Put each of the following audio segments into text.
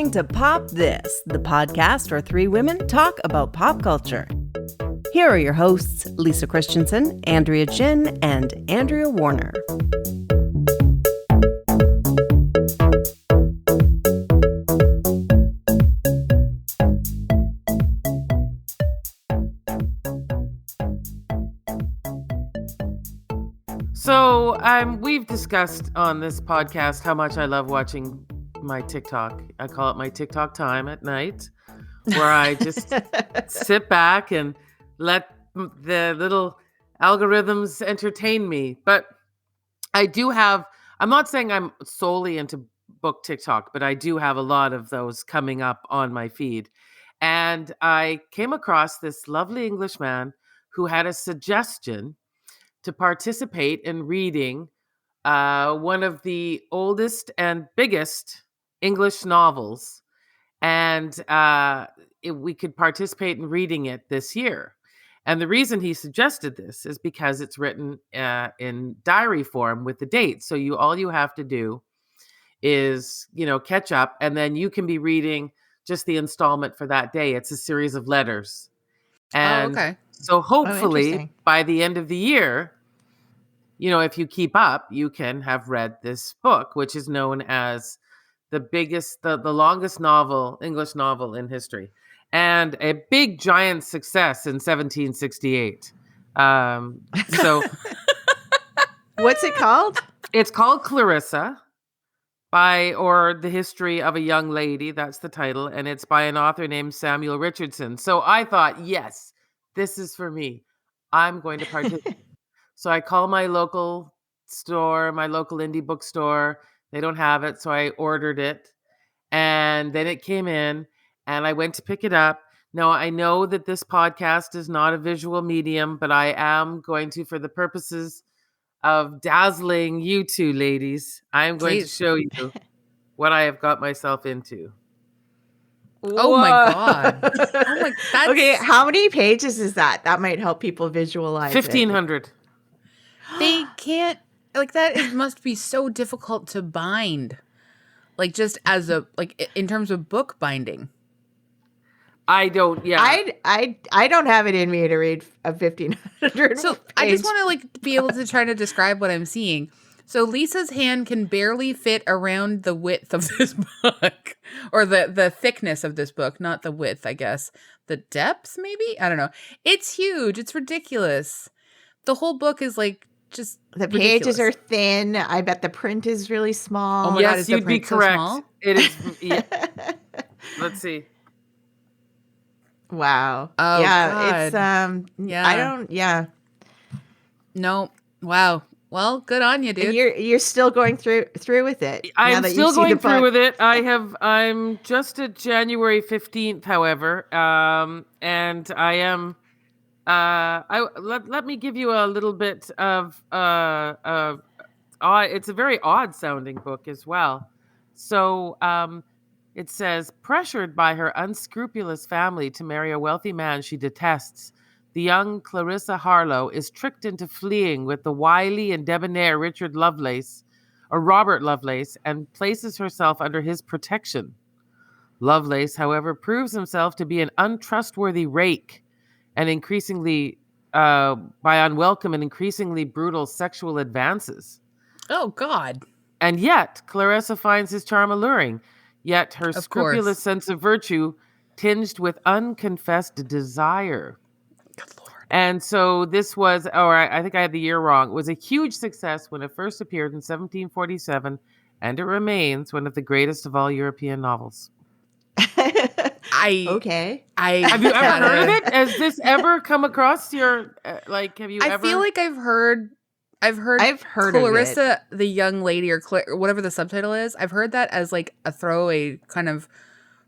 listening to Pop This, the podcast where three women talk about pop culture. Here are your hosts, Lisa Christiansen, Andrea Gin, and Andrea Warner. So we've discussed on this podcast how much I love watching my TikTok. I call it my TikTok time at night, where I just sit back and let the little algorithms entertain me. But I'm not saying I'm solely into book TikTok, but I do have a lot of those coming up on my feed. And I came across this lovely English man who had a suggestion to participate in reading one of the oldest and biggest English novels. And we could participate in reading it this year. And the reason he suggested this is because it's written in diary form with the dates. So all you have to do is, catch up, and then you can be reading just the installment for that day. It's a series of letters. And okay. So hopefully by the end of the year, if you keep up, you can have read this book, which is known as the longest English novel in history, and a big giant success in 1768. So what's it called? It's called Clarissa, or The History of a Young Lady. That's the title. And it's by an author named Samuel Richardson. So I thought, yes, this is for me. I'm going to participate. So I call my local store, my local indie bookstore. They don't have it, so I ordered it. And then it came in, and I went to pick it up. Now, I know that this podcast is not a visual medium, but I am going to, for the purposes of dazzling you two ladies, I am going to show you what I have got myself into. Oh my God. Okay, how many pages is that? That might help people visualize 1,500. They can't, that must be so difficult to bind. Just as in terms of book binding. I don't, yeah. I don't have it in me to read a 1,500 So I just want to be able to try to describe what I'm seeing. So Lisa's hand can barely fit around the width of this book, or the thickness of this book, not the width, I guess. The depth, maybe? I don't know. It's huge. It's ridiculous. The whole book is just the ridiculous. pages are thin. I bet the print is really small. Oh my God, is the print so small? It is. Yeah. Let's see. Wow. Oh, yeah, God. it's I don't. Yeah. No. Wow. Well, good on you, dude. And you're still going through with it. I'm still going through with it. I'm just at January 15th, however, and I am. Let me give you a little bit of it's a very odd sounding book as well. So it says, pressured by her unscrupulous family to marry a wealthy man she detests, the young Clarissa Harlowe is tricked into fleeing with the wily and debonair Robert Lovelace, and places herself under his protection. Lovelace, however, proves himself to be an untrustworthy rake, and increasingly by unwelcome and increasingly brutal sexual advances. Oh, God. And yet, Clarissa finds his charm alluring, yet her scrupulous sense of virtue tinged with unconfessed desire. Good Lord. And so this was, I think I had the year wrong, it was a huge success when it first appeared in 1747, and it remains one of the greatest of all European novels. Okay. Have you ever heard of it? Has this ever come across your have you ever? I feel like I've heard Clarissa, the young lady, or whatever the subtitle is. I've heard that as a throwaway kind of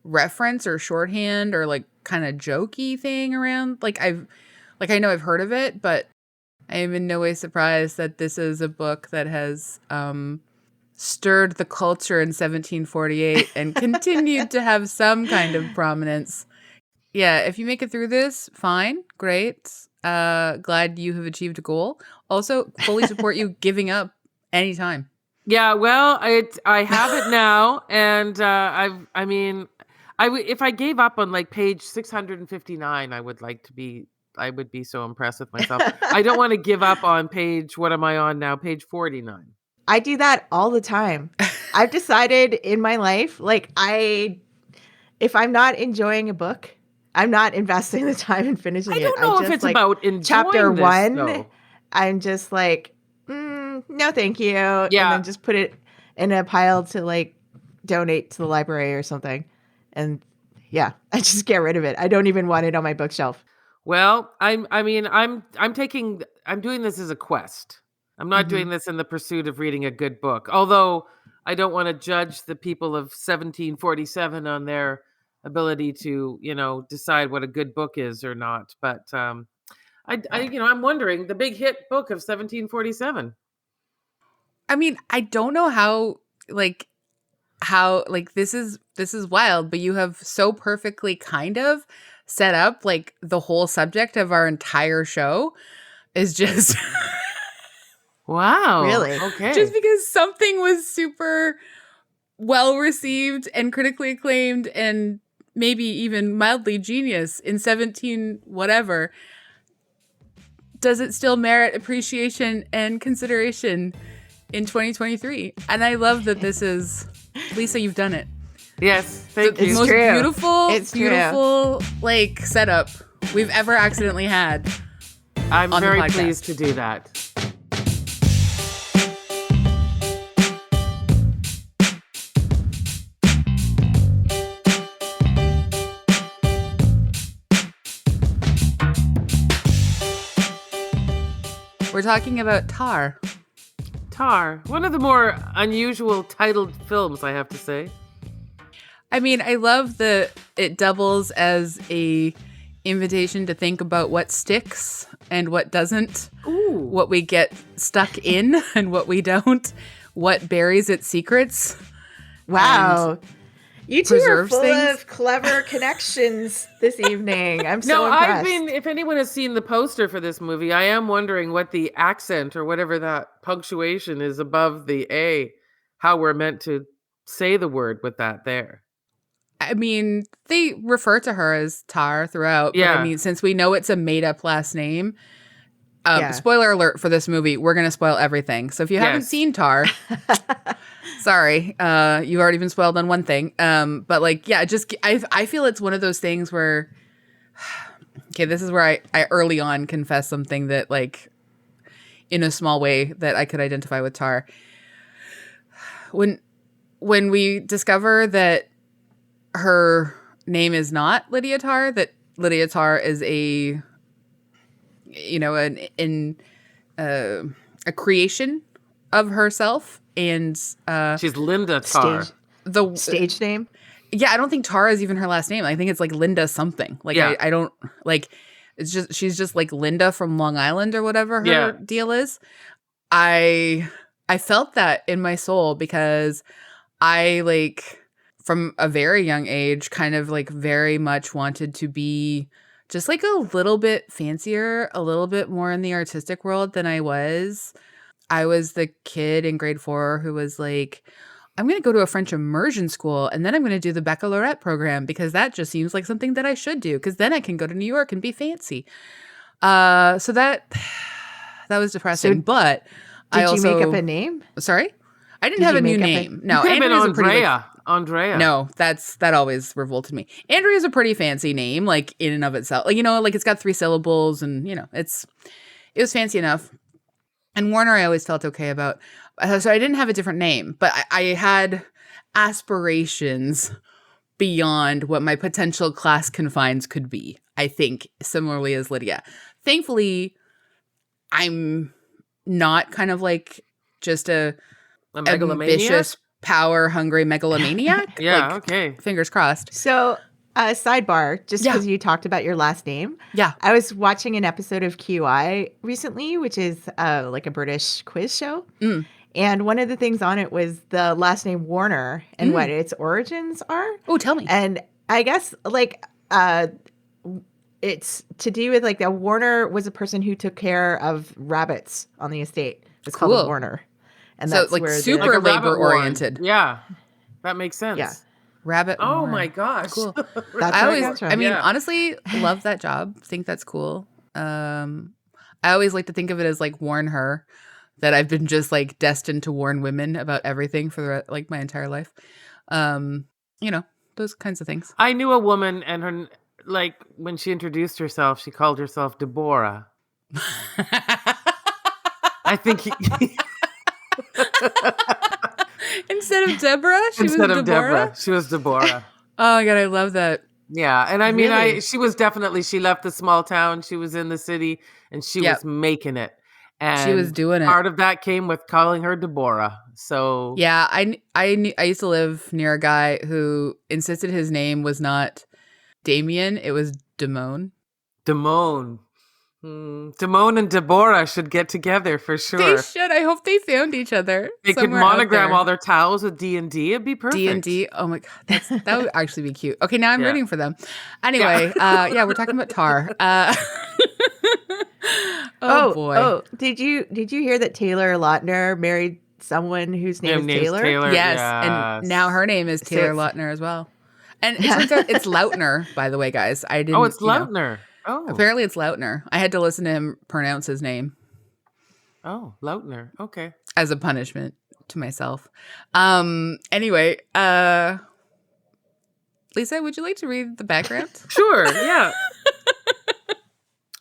reference or shorthand or kind of jokey thing around. I know I've heard of it, but I am in no way surprised that this is a book that has stirred the culture in 1748 and continued to have some kind of prominence. Yeah, if you make it through this, fine, great. Glad you have achieved a goal. Also, fully support you giving up anytime. Yeah, well, I have it now, and if I gave up on like page 659, I would be so impressed with myself. I don't want to give up on page, what am I on now? Page 49. I do that all the time. I've decided in my life, like if I'm not enjoying a book, I'm not investing the time in finishing it. I don't know if it's about enjoying chapter this, 1. though. I'm just like, no, thank you. Yeah. And then just put it in a pile to like donate to the library or something. And yeah, I just get rid of it. I don't even want it on my bookshelf. Well, I'm doing this as a quest. I'm not doing this in the pursuit of reading a good book. Although I don't want to judge the people of 1747 on their ability to, decide what a good book is or not. But I'm wondering, the big hit book of 1747. I mean, I don't know how this is wild, but you have so perfectly kind of set up like the whole subject of our entire show is just Wow. Really? Okay. just because something was super well received and critically acclaimed and maybe even mildly genius in 17 whatever, does it still merit appreciation and consideration in 2023? And I love that this is, Lisa, you've done it. Yes, thank you. The most true. beautiful, It's true. beautiful like setup we've ever accidentally had. I'm on the very podcast. pleased to do that. We're talking about Tar. Tar, one of the more unusual titled films, I have to say. I mean, I love that it doubles as a invitation to think about what sticks and what doesn't, Ooh. what we get stuck in and what we don't, what buries its secrets. Wow. You two are preserves full things. of clever connections this evening. I'm so No, impressed. if anyone has seen the poster for this movie, I am wondering what the accent or whatever that punctuation is above the A, how we're meant to say the word with that there. I mean, they refer to her as Tar throughout, but Yeah. I mean, since we know it's a made-up last name, Yeah. spoiler alert for this movie, we're going to spoil everything. So if you haven't Yes. seen Tar, sorry, you've already been spoiled on one thing. But like, yeah, I feel it's one of those things where, okay, this is where I early on confess something that like, in a small way that I could identify with Tar. When we discover that her name is not Lydia Tar, that Lydia Tar is a creation of herself, and She's Linda Tar. the Stage name? yeah, I don't think Tar is even her last name. I think it's like Linda something. Like Yeah. I don't like. It's just she's just like Linda from Long Island or whatever her Yeah. deal is. I felt that in my soul because I like from a very young age kind of like very much wanted to be just like a little bit fancier, a little bit more in the artistic world than I was. I was the kid in grade 4 who was like, I'm going to go to a French immersion school and then I'm going to do the baccalaureate program because that just seems like something that I should do because then I can go to New York and be fancy. So that was depressing. So but I Did also you make up a name? Sorry? I didn't Did have you a new make up a- name. No, Could have been Andrea's a pretty, like, Andrea. no, that always revolted me. Andrea's a pretty fancy name, like in and of itself. Like, like it's got 3 syllables and, it was fancy enough. And Warner, I always felt okay about. So I didn't have a different name, but I had aspirations beyond what my potential class confines could be, I think, similarly as Lydia. Thankfully, I'm not kind of like just a megalomaniac? ambitious, power-hungry megalomaniac. Yeah, Like, okay. fingers crossed. So, sidebar, just Yeah. because you talked about your last name. Yeah. I was watching an episode of QI recently, which is like a British quiz show. Mm. And one of the things on it was the last name Warner and what its origins are. Oh, tell me. And I guess like it's to do with like Warner was a person who took care of rabbits on the estate. It's called a Cool. Warner. And So, that's like, where super Like a rabbit labor warren. oriented. Yeah, that makes sense. Yeah. Rabbit Oh warren. my gosh. Cool. That's I where it always, comes from. I mean, Yeah. honestly, love that job. Think that's cool. I always like to think of it as like warn her, that I've been just like destined to warn women about everything for like my entire life. You know, those kinds of things. I knew a woman, and her, like, when she introduced herself, she called herself Deborah. I think Instead of Deborah, she instead was of Deborah. Deborah, she was Deborah. Oh my god, I love that. Yeah, and I mean, Really? she was definitely, she left the small town, she was in the city, and she Yep. was making it. She was And doing it. part of that came with calling her Deborah. So Yeah, I used to live near a guy who insisted his name was not Damien, it was Damone. Damone. Damone and Deborah should get together for They sure. should. I hope they found each other. They could somewhere out monogram there. all their towels with D&D. It'd be perfect. D&D. Oh my god, that would actually be cute. Okay, now I'm Yeah. rooting for them. Anyway, yeah, we're talking about Tar. Oh boy. Oh, did you hear that Taylor Lautner married someone whose name is name's Taylor? Yes, yes. and now her name is Taylor it's- Lautner as well. And it turns out it's Lautner, by the way, guys. I didn't. Oh, it's you know, Lautner. Oh. apparently, it's Lautner. I had to listen to him pronounce his name Oh, Lautner. Okay. as a punishment to myself. Anyway, Lisa, would you like to read the background? Sure, yeah.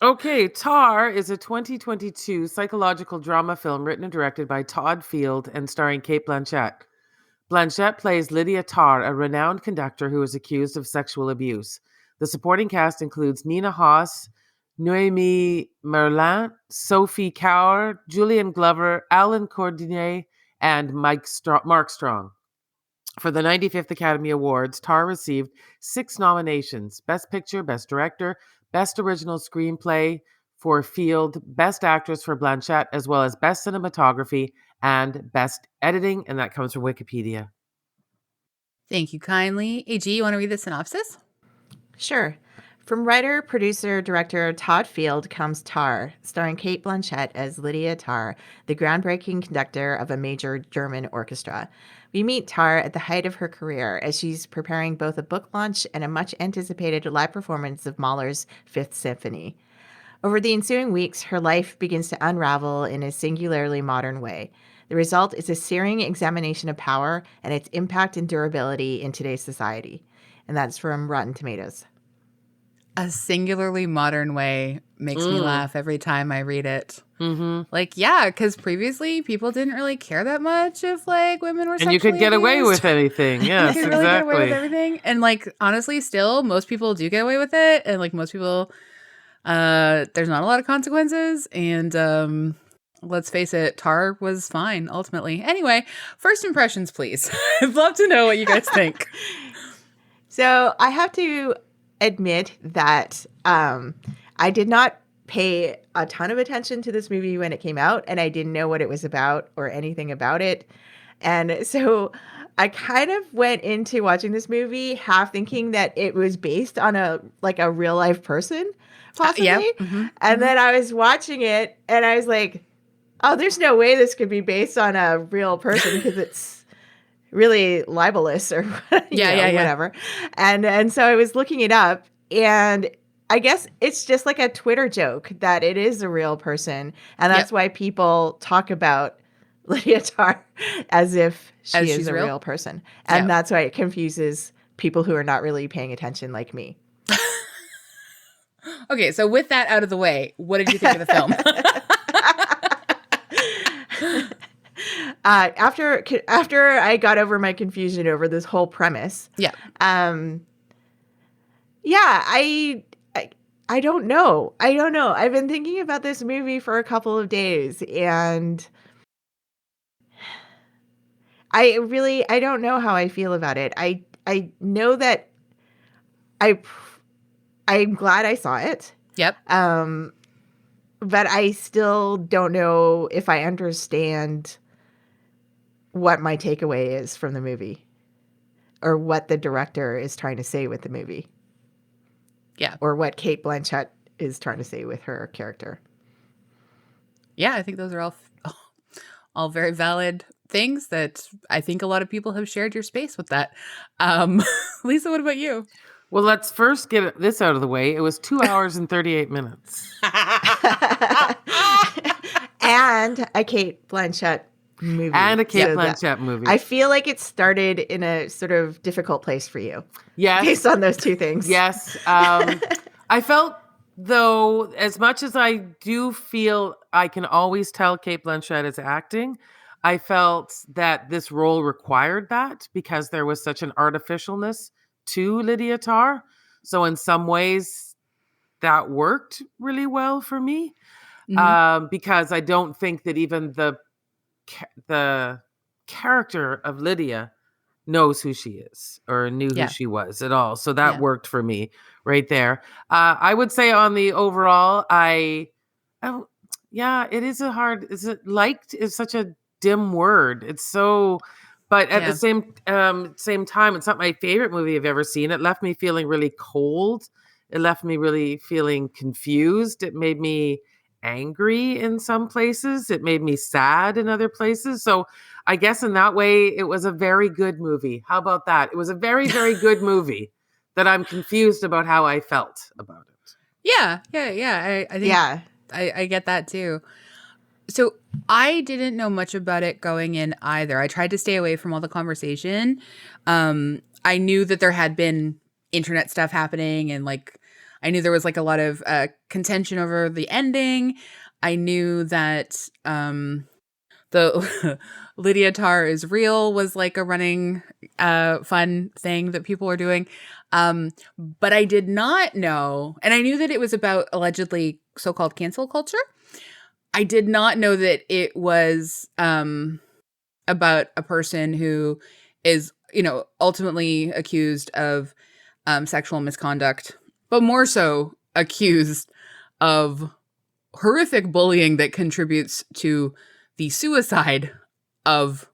Okay, Tar is a 2022 psychological drama film written and directed by Todd Field and starring Cate Blanchett. Blanchett plays Lydia Tar, a renowned conductor who is accused of sexual abuse. The supporting cast includes Nina Haas, Noémie Merlin, Sophie Kaur, Julian Glover, Alan Cordier, and Mark Strong. For the 95th Academy Awards, Tar received 6 nominations: Best Picture, Best Director, Best Original Screenplay for Field, Best Actress for Blanchett, as well as Best Cinematography and Best Editing, and that comes from Wikipedia. Thank you kindly. AG, you want to read the synopsis? Sure. From writer, producer, director Todd Field comes Tar, starring Cate Blanchett as Lydia Tar, the groundbreaking conductor of a major German orchestra. We meet Tar at the height of her career as she's preparing both a book launch and a much-anticipated live performance of Mahler's Fifth Symphony. Over the ensuing weeks, her life begins to unravel in a singularly modern way. The result is a searing examination of power and its impact and durability in today's society. And that's from Rotten Tomatoes. A singularly modern way makes me laugh every time I read it. Mm-hmm. Like, yeah, because previously people didn't really care that much if like women were And you could sexually get away abused. with anything. Yes, You could really get away with exactly. everything. And like, honestly, still, most people do get away with it. And like, most people, there's not a lot of consequences. And let's face it, Tar was fine ultimately. Anyway, first impressions, please. I'd love to know what you guys think. So I have to admit that I did not pay a ton of attention to this movie when it came out, and I didn't know what it was about or anything about it. And so I kind of went into watching this movie half thinking that it was based on a real life person, possibly. Yep. Mhm. And then I was watching it and I was like, oh, there's no way this could be based on a real person because it's really libelous or whatever. And so I was looking it up, and I guess it's just like a Twitter joke that it is a real person. And that's why people talk about Lydia Tar as if she is a real person. And that's why it confuses people who are not really paying attention like me. Okay, so with that out of the way, what did you think of the film? After I got over my confusion over this whole premise, I don't know. I've been thinking about this movie for a couple of days, and I don't know how I feel about it. I know that I'm glad I saw it. Yep. But I still don't know if I understand what my takeaway is from the movie or what the director is trying to say with the movie. Yeah. Or what Cate Blanchett is trying to say with her character. Yeah, I think those are all very valid things that I think a lot of people have shared your space with that. Lisa, what about you? Well, let's first get this out of the way. It was 2 hours and 38 minutes. And a Kate Blanchett movie. And a Kate So Blanchett movie. I feel like it started in a sort of difficult place for you. Yes. Based on those two things. Yes. I felt, though, as much as I do feel I can always tell Kate Blanchett is acting, I felt that this role required that because there was such an artificialness to Lydia Tarr. So in some ways, that worked really well for me. Because I don't think that even the character of Lydia knows who she is or knew who she was at all. So that worked for me right there. I would say on the overall, it is liked is such a dim word. It's so, but at the same time, it's not my favorite movie I've ever seen. It left me feeling really cold. It left me really feeling confused. It made me angry in some places. It made me sad in other places. So I guess in that way, it was a very good movie. How about that? It was a very, very good movie that I'm confused about how I felt about it. Yeah. I think I get that too. So I didn't know much about it going in either. I tried to stay away from all the conversation. I knew that there had been internet stuff happening and I knew there was a lot of contention over the ending. I knew that the Lydia Tarr is real was a running fun thing that people were doing. But I did not know, and I knew that it was about allegedly so-called cancel culture. I did not know that it was about a person who is, ultimately accused of sexual misconduct, but more so accused of horrific bullying that contributes to the suicide of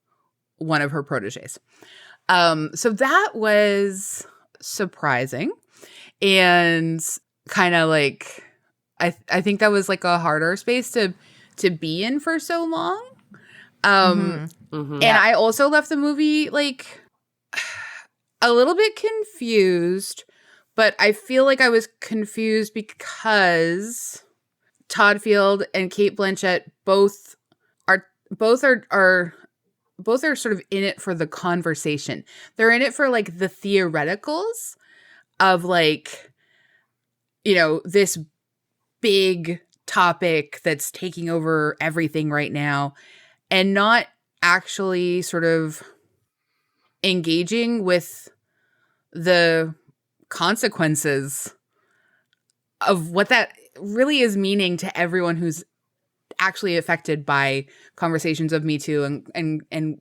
one of her proteges. So that was surprising and kind of I think that was a harder space to be in for so long. And I also left the movie a little bit confused. But I feel like I was confused because Todd Field and Kate Blanchett both are sort of in it for the conversation. They're in it for the theoreticals of this big topic that's taking over everything right now and not actually sort of engaging with the consequences of what that really is meaning to everyone who's actually affected by conversations of Me Too and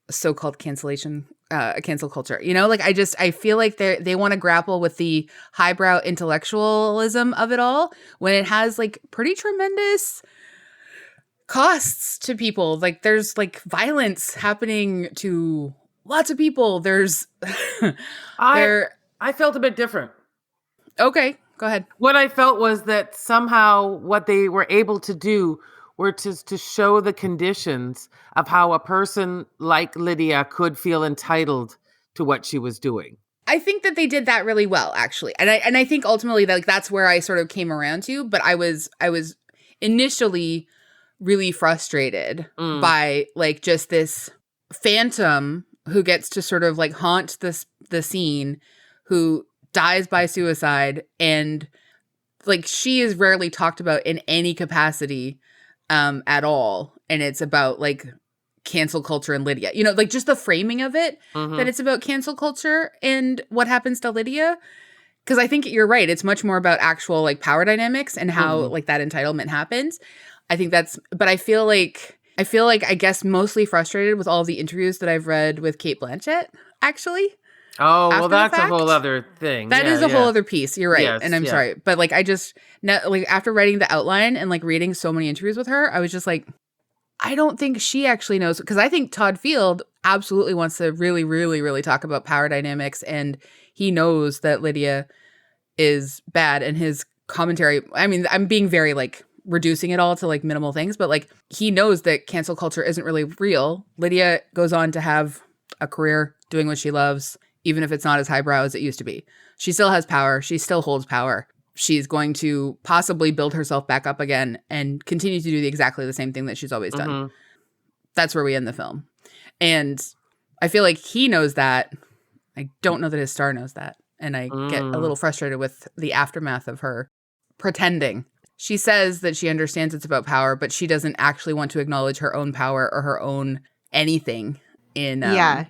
so-called cancel culture. I feel like they want to grapple with the highbrow intellectualism of it all when it has pretty tremendous costs to people. There's violence happening to lots of people. There's I felt a bit different. Okay, go ahead. What I felt was that somehow what they were able to do were to show the conditions of how a person like Lydia could feel entitled to what she was doing. I think that they did that really well, actually. And I think ultimately that's where I sort of came around to, but I was initially really frustrated by just this phantom who gets to sort of haunt the scene, who dies by suicide, and she is rarely talked about in any capacity at all. And it's about cancel culture and Lydia, just the framing of it, that it's about cancel culture and what happens to Lydia. Because I think you're right. It's much more about actual power dynamics and how that entitlement happens. I think but I feel I guess mostly frustrated with all the interviews that I've read with Kate Blanchett, actually. Oh, well, that's a whole other thing. That is a whole other piece. You're right. Yes, and I'm sorry. But I just, after writing the outline and reading so many interviews with her, I was just I don't think she actually knows. Because I think Todd Field absolutely wants to really, really, really talk about power dynamics. And he knows that Lydia is bad. And his commentary, I mean, I'm being very reducing it all to like minimal things, but like he knows that cancel culture isn't really real. Lydia goes on to have a career doing what she loves, even if it's not as highbrow as it used to be. She still has power. She still holds power. She's going to possibly build herself back up again and continue to do exactly the same thing that she's always done. That's where we end the film. And I feel like he knows that. I don't know that his star knows that. And I get a little frustrated with the aftermath of her pretending. She says that she understands it's about power, but she doesn't actually want to acknowledge her own power or her own anything in the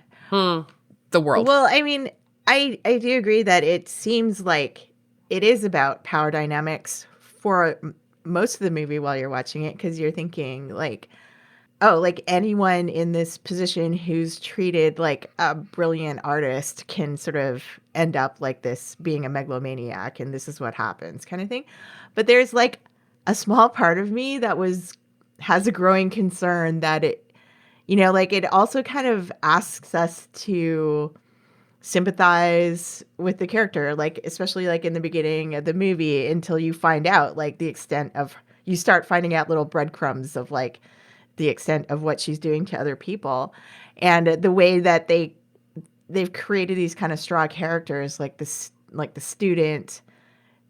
world. Well, I mean, I do agree that it seems like it is about power dynamics for most of the movie while you're watching it, because you're thinking like, oh, like anyone in this position who's treated like a brilliant artist can sort of end up like this, being a megalomaniac, and this is what happens kind of thing. But there's like a small part of me that has a growing concern that it, you know, like it also kind of asks us to sympathize with the character, like especially like in the beginning of the movie, until you find out like you start finding out little breadcrumbs of like the extent of what she's doing to other people, and the way that they've created these kind of straw characters, like this, like the student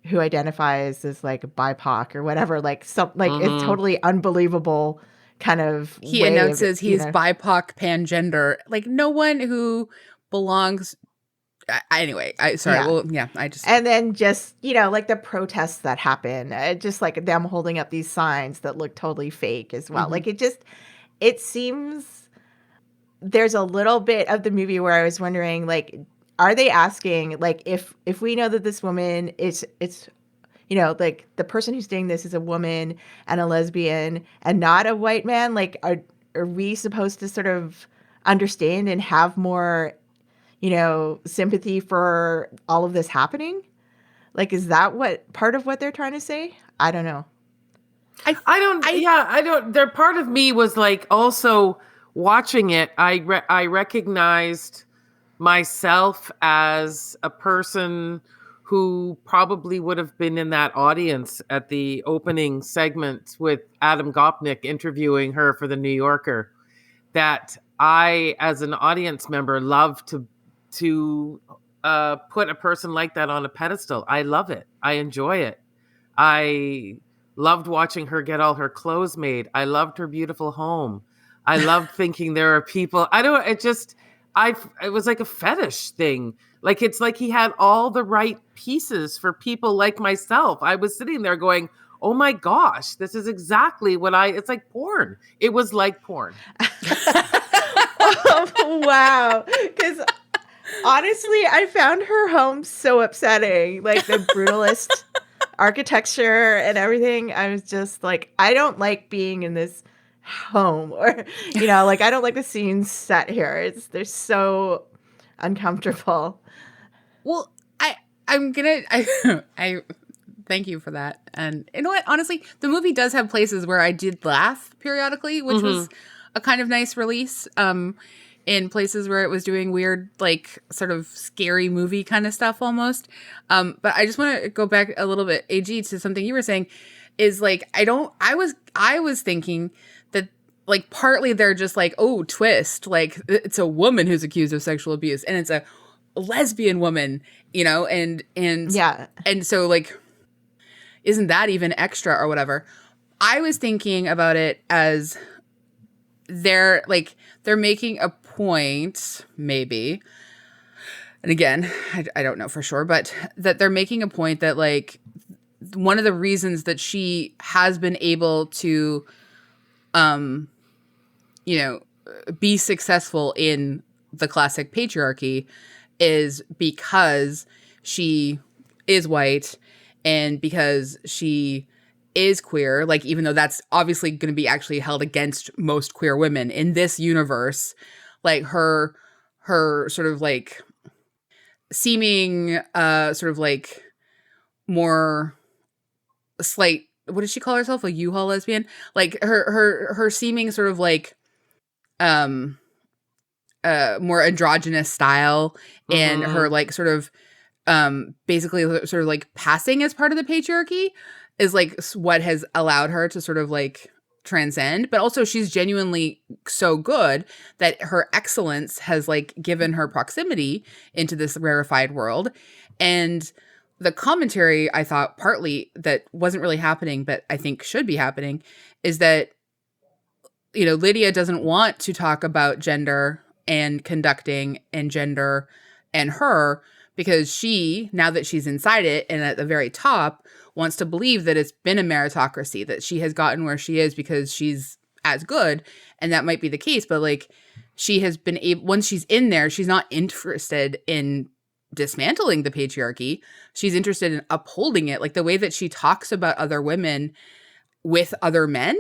who identifies as like BIPOC or whatever, like some like it's totally unbelievable kind of. He announces he's BIPOC pangender, like no one who belongs. Anyway, and then just, you know, like the protests that happen, just like them holding up these signs that look totally fake as well. Like it seems there's a little bit of the movie where I was wondering, like, are they asking, like, if we know that this woman it's, you know, like the person who's doing this is a woman and a lesbian and not a white man, like, are we supposed to sort of understand and have more, you know, sympathy for all of this happening? Like, is that what part of what they're trying to say? I don't know. I don't. There, part of me was like, also watching it, I recognized myself as a person who probably would have been in that audience at the opening segment with Adam Gopnik interviewing her for the New Yorker. That I, as an audience member, love to put a person like that on a pedestal. I love it. I enjoy it. I loved watching her get all her clothes made. I loved her beautiful home. I loved thinking there are people. It was like a fetish thing. Like, it's like he had all the right pieces for people like myself. I was sitting there going, oh my gosh, this is exactly what it's like porn. It was like porn. Oh, wow. Because honestly, I found her home so upsetting. Like the brutalist architecture and everything. I was just like, I don't like being in this home, or, you know, like I don't like the scenes set here. They're so uncomfortable. Well, I thank you for that. And you know what? Honestly, the movie does have places where I did laugh periodically, which was a kind of nice release. In places where it was doing weird, like sort of scary movie kind of stuff almost. But I just want to go back a little bit, AG, to something you were saying, is like, I was thinking that like partly they're just like, oh, twist, like it's a woman who's accused of sexual abuse and it's a lesbian woman, you know, and yeah. And so like, isn't that even extra or whatever? I was thinking about it as they're making a point, maybe, and again, I don't know for sure, but that they're making a point that like one of the reasons that she has been able to, you know, be successful in the classic patriarchy is because she is white and because she is queer. Like, even though that's obviously going to be actually held against most queer women in this universe, like her sort of like seeming sort of like more slight, what does she call herself, a U-Haul lesbian, like her seeming sort of like more androgynous style and her like sort of basically sort of like passing as part of the patriarchy is like what has allowed her to sort of like transcend, but also she's genuinely so good that her excellence has like given her proximity into this rarefied world. And the commentary, I thought, partly that wasn't really happening, but I think should be happening, is that, you know, Lydia doesn't want to talk about gender and conducting and gender and her, because she, now that she's inside it and at the very top, wants to believe that it's been a meritocracy, that she has gotten where she is because she's as good. And that might be the case, but like she has been able, once she's in there, she's not interested in dismantling the patriarchy. She's interested in upholding it. Like the way that she talks about other women with other men,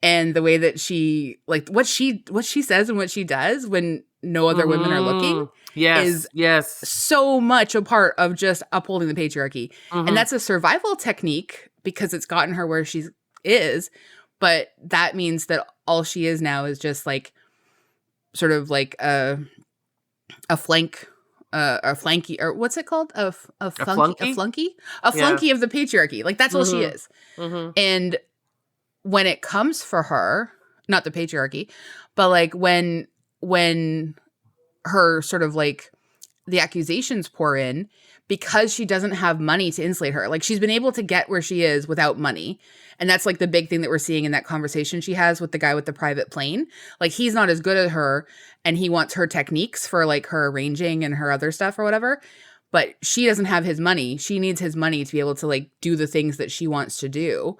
and the way that she, like what she says and what she does when no other women are looking, is so much a part of just upholding the patriarchy. And that's a survival technique because it's gotten her where she is. But that means that all she is now is just like sort of like a flanky, or what's it called? A flunky of the patriarchy. Like that's all she is. And when it comes for her, not the patriarchy, but like when her sort of like the accusations pour in, because she doesn't have money to insulate her. Like she's been able to get where she is without money. And that's like the big thing that we're seeing in that conversation she has with the guy with the private plane. Like he's not as good as her, and he wants her techniques for like her arranging and her other stuff or whatever. But she doesn't have his money. She needs his money to be able to like do the things that she wants to do.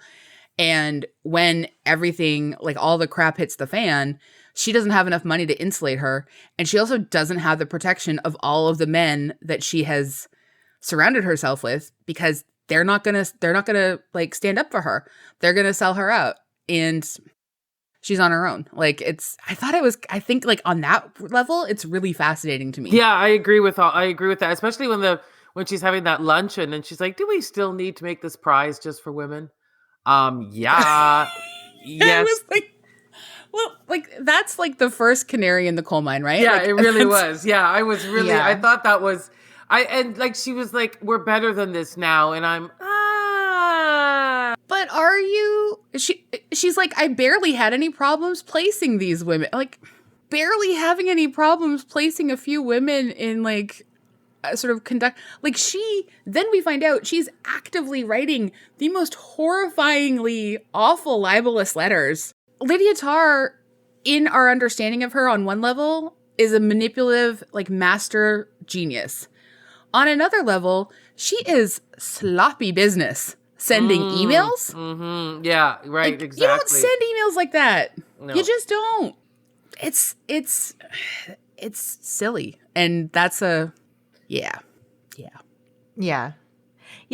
And when everything, like all the crap hits the fan, she doesn't have enough money to insulate her. And she also doesn't have the protection of all of the men that she has surrounded herself with, because they're not gonna like stand up for her. They're gonna sell her out, and she's on her own. Like I think like on that level, it's really fascinating to me. Yeah, I agree with that, especially when she's having that luncheon and she's like, "Do we still need to make this prize just for women?" Yeah. Yes. I was like, well, like that's like the first canary in the coal mine, right? Yeah, like, it really was. Yeah, I was really, Yeah. I thought that was, and like she was like, "We're better than this now," and I'm, But are you? She's like, I barely had any problems placing these women. Like, barely having any problems placing a few women in like sort of conduct. Like then we find out she's actively writing the most horrifyingly awful libelous letters. Lydia Tarr, in our understanding of her on one level, is a manipulative, like master genius. On another level, she is sloppy business. Sending emails? Yeah, right, like, exactly. You don't send emails like that. No. You just don't. It's silly. And that's yeah.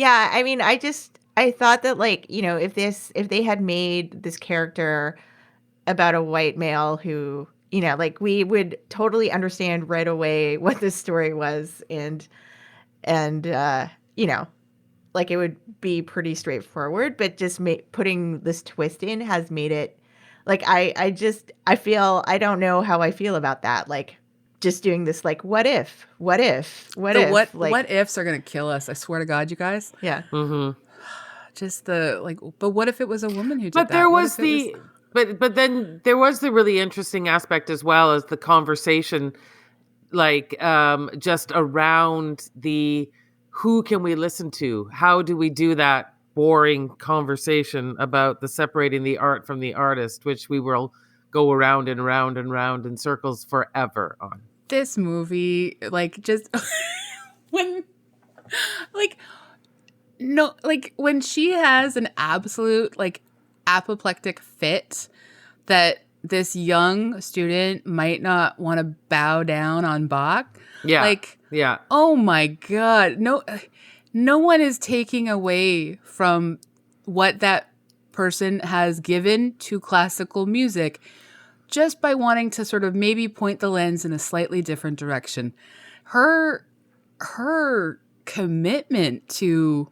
I mean, I thought that, like, you know, if they had made this character about a white male who, you know, like we would totally understand right away what this story was, and you know, like it would be pretty straightforward, but just putting this twist in has made it like I don't know how I feel about that. Like just doing this, like, what if? What ifs are gonna kill us. I swear to God, you guys. Yeah. Just but what if it was a woman who did but that? There was but then there was the really interesting aspect as well as the conversation, like just around the who can we listen to? How do we do that boring conversation about the separating the art from the artist, which we will go around and round and round in circles forever on. This movie, like, just when, like, no, like, when she has an absolute, like, apoplectic fit that this young student might not want to bow down on Bach. Yeah. Like, yeah. Oh my God. No one is taking away from what that person has given to classical music just by wanting to sort of maybe point the lens in a slightly different direction. Her commitment to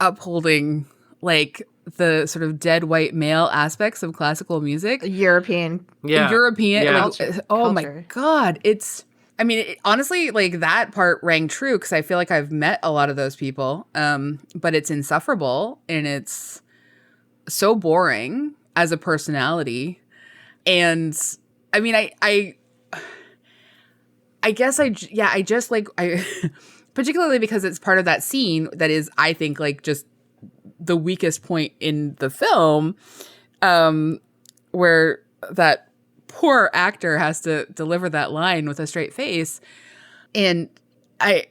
upholding, like, the sort of dead white male aspects of classical music, European, yeah. European, yeah. like, oh my God, it's I mean, honestly, like that part rang true because I feel like I've met a lot of those people. But it's insufferable and it's so boring as a personality. And I mean, I guess I just like, particularly because it's part of that scene that is, I think, like just the weakest point in the film, where that poor actor has to deliver that line with a straight face. And I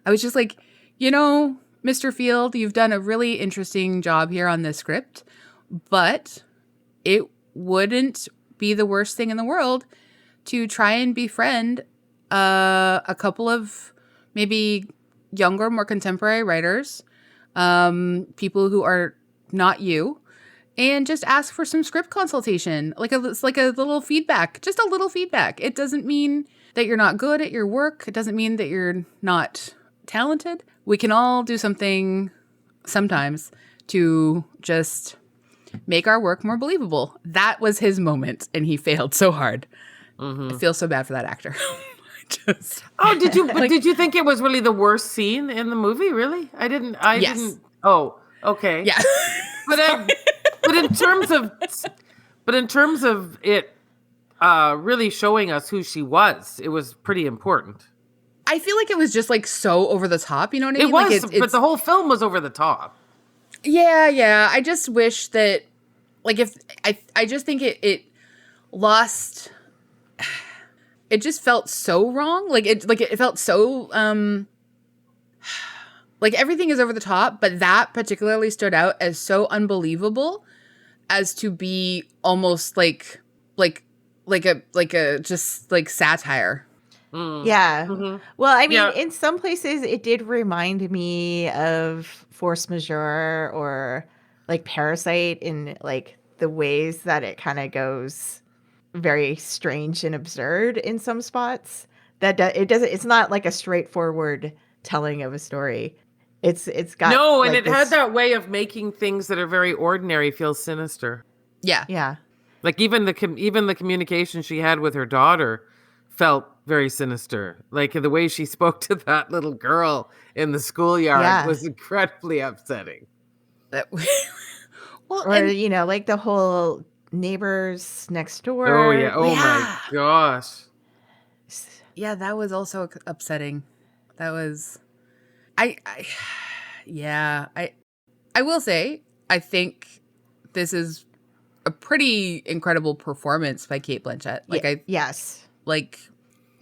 was just like, Mr. Field, you've done a really interesting job here on this script, but it wouldn't be the worst thing in the world to try and befriend a couple of maybe younger, more contemporary writers, people who are not you, and just ask for some script consultation, like a little feedback, just a little feedback. It doesn't mean that you're not good at your work. It doesn't mean that you're not talented. We can all do something sometimes to just make our work more believable. That was his moment, and he failed so hard. I feel so bad for that actor. Did you? But did you think it was really the worst scene in the movie? Really, I didn't. Didn't. Oh, okay. Yeah. But in terms of it, really showing us who she was, it was pretty important. I feel like it was just like so over the top. You know what I mean? It was, like but the whole film was over the top. Yeah. I just wish that, like, if I just think it lost. It just felt so wrong. It felt so like everything is over the top, but that particularly stood out as so unbelievable as to be almost like a just like satire. Yeah. Mm-hmm. Well, I mean, in some places it did remind me of Force Majeure or like Parasite in like the ways that it kind of goes very strange and absurd in some spots. It's not like a straightforward telling of a story. It's got and it had that way of making things that are very ordinary feel sinister. Yeah. Like even the communication she had with her daughter felt very sinister. Like the way she spoke to that little girl in the schoolyard was incredibly upsetting. Like the whole neighbors next door. Oh yeah. Oh my gosh. Yeah, that was also upsetting. That was I will say I think this is a pretty incredible performance by Cate Blanchett.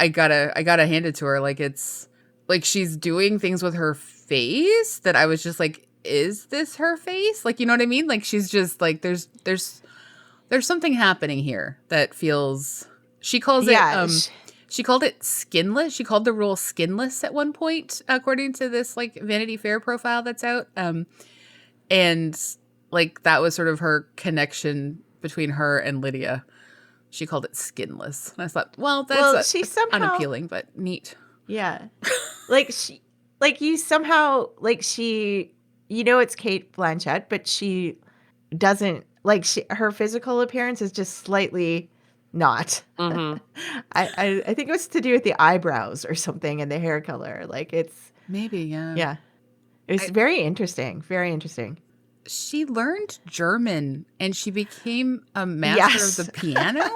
I gotta hand it to her. Like it's like she's doing things with her face that I was just like, is this her face? Like, you know what I mean? Like she's just like there's something happening here that feels. She calls it. She called it skinless. She called the role skinless at one point, according to this like Vanity Fair profile that's out. And like that was sort of her connection between her and Lydia. She called it skinless. And I thought, that's unappealing, but neat. Yeah. It's Cate Blanchett, but she doesn't her physical appearance is just slightly not. Mm-hmm. I think it was to do with the eyebrows or something and the hair color. Like it's maybe, yeah. Yeah. It was very interesting. Very interesting. She learned German and she became a master of the piano.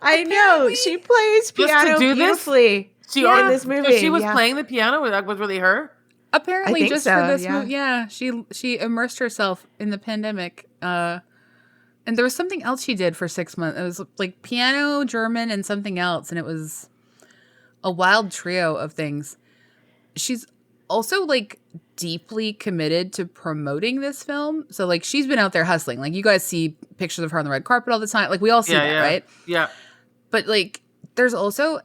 I know. She plays piano beautifully. In this movie. So she was playing the piano? That was really her? Apparently, just for this movie. Yeah. She immersed herself in the pandemic. And there was something else she did for 6 months. It was like piano, German, and something else. And it was a wild trio of things. She's also like deeply committed to promoting this film. So like she's been out there hustling. Like you guys see pictures of her on the red carpet all the time. Like we all see that, right? Yeah. But like there's also,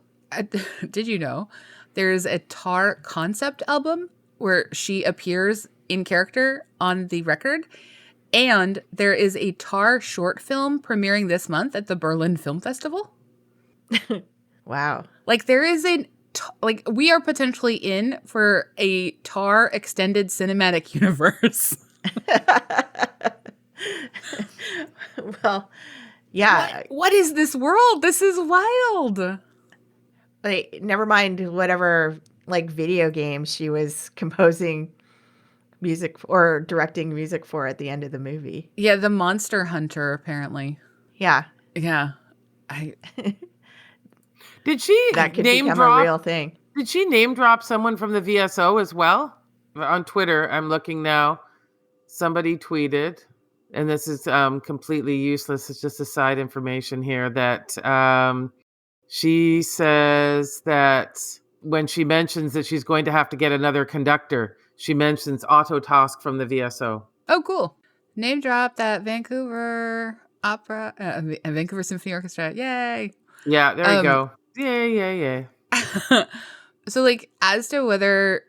did you know, there's a Tar concept album where she appears in character on the record. And there is a Tar short film premiering this month at the Berlin Film Festival. Wow. Like there is we are potentially in for a Tar extended cinematic universe. Well, Yeah. What is this world? This is wild. Like, never mind whatever like video game she was composing music or directing music for at the end of the movie. Yeah, the Monster Hunter, apparently. Yeah. Yeah. Did she That could name become drop a real thing. Did she name drop someone from the VSO as well? On Twitter, I'm looking now. Somebody tweeted, and this is completely useless. It's just a side information here that she says that when she mentions that she's going to have to get another conductor, she mentions Otto Tosk from the VSO. Oh, cool. Name drop that Vancouver Opera, Vancouver Symphony Orchestra. Yay. Yeah, there you go. Yeah. So, like, as to whether